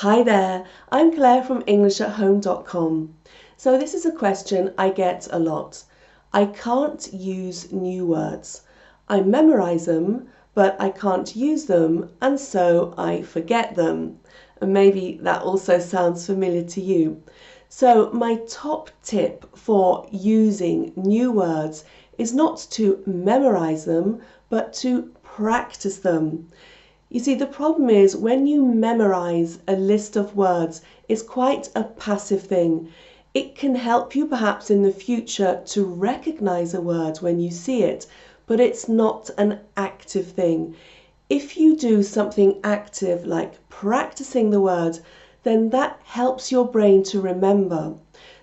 Hi there, I'm Claire from english-at-home.com. So this is a question I get a lot. I can't use new words. I memorize them, but I can't use them, and so I forget them. And maybe that also sounds familiar to you. So my top tip for using new words is not to memorize them, but to practice them. You see, the problem is when you memorize a list of words, it's quite a passive thing. It can help you perhaps in the future to recognize a word when you see it, but it's not an active thing. If you do something active like practicing the word, then that helps your brain to remember.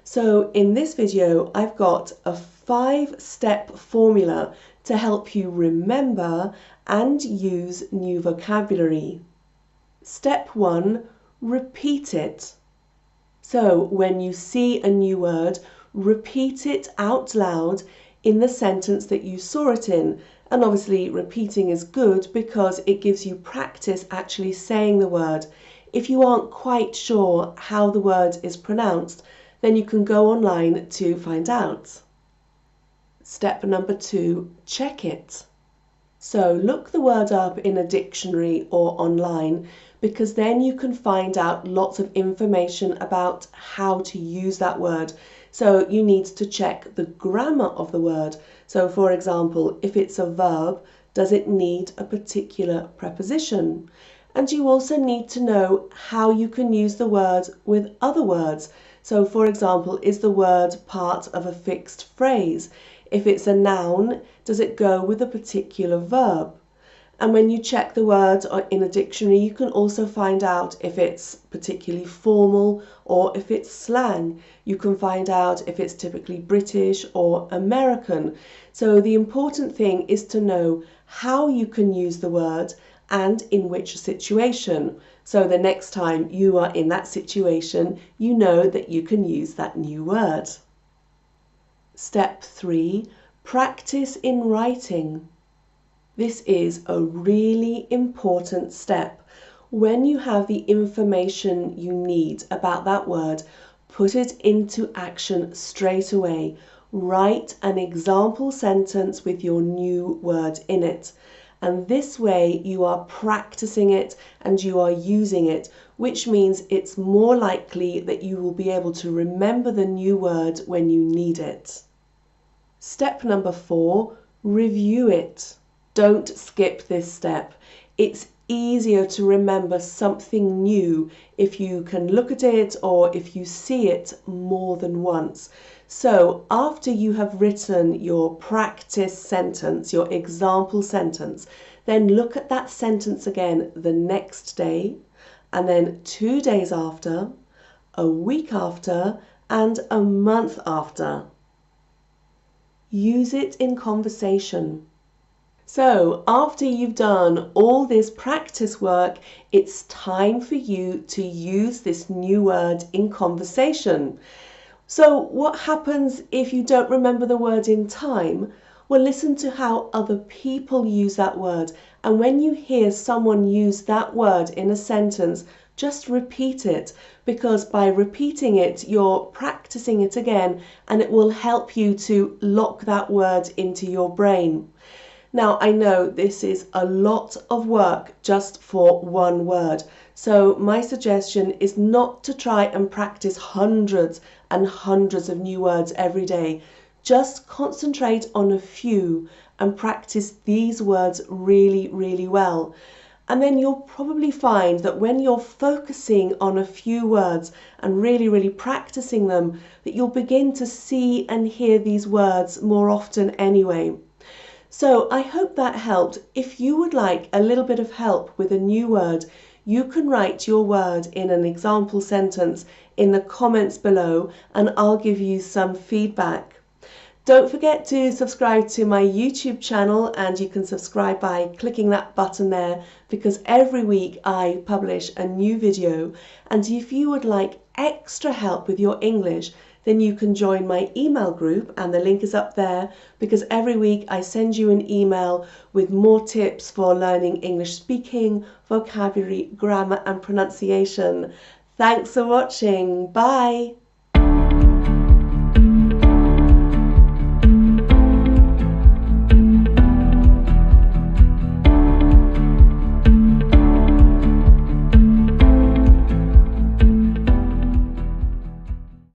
So in this video, I've got a 5-step formula to help you remember and use new vocabulary. Step 1, repeat it. So when you see a new word, repeat it out loud in the sentence that you saw it in. And obviously repeating is good because it gives you practice actually saying the word. If you aren't quite sure how the word is pronounced, then you can go online to find out. Step number 2, check it. So look the word up in a dictionary or online, because then you can find out lots of information about how to use that word. So you need to check the grammar of the word. So for example, if it's a verb, does it need a particular preposition? And you also need to know how you can use the word with other words. So for example, is the word part of a fixed phrase? If it's a noun, does it go with a particular verb? And when you check the word in a dictionary, you can also find out if it's particularly formal or if it's slang. You can find out if it's typically British or American. So the important thing is to know how you can use the word and in which situation. So the next time you are in that situation, you know that you can use that new word. Step 3, practice in writing. This is a really important step. When you have the information you need about that word, put it into action straight away. Write an example sentence with your new word in it. And this way you are practicing it and you are using it, which means it's more likely that you will be able to remember the new word when you need it. Step number 4, review it. Don't skip this step. It's easier to remember something new if you can look at it or if you see it more than once. So after you have written your practice sentence, your example sentence, then look at that sentence again the next day, and then 2 days after, a week after, and a month after. Use it in conversation. So after you've done all this practice work, it's time for you to use this new word in conversation. So what happens if you don't remember the word in time? Well, listen to how other people use that word. And when you hear someone use that word in a sentence, just repeat it, because by repeating it, you're practicing it again, and it will help you to lock that word into your brain. Now, I know this is a lot of work just for one word, so my suggestion is not to try and practice hundreds and hundreds of new words every day. Just concentrate on a few and practice these words really, really well. And then you'll probably find that when you're focusing on a few words and really, really practicing them, that you'll begin to see and hear these words more often anyway. So I hope that helped. If you would like a little bit of help with a new word, you can write your word in an example sentence in the comments below, and I'll give you some feedback. Don't forget to subscribe to my YouTube channel, and you can subscribe by clicking that button there, because every week I publish a new video. And if you would like extra help with your English, then you can join my email group, and the link is up there, because every week I send you an email with more tips for learning English speaking, vocabulary, grammar and pronunciation. Thanks for watching. Bye.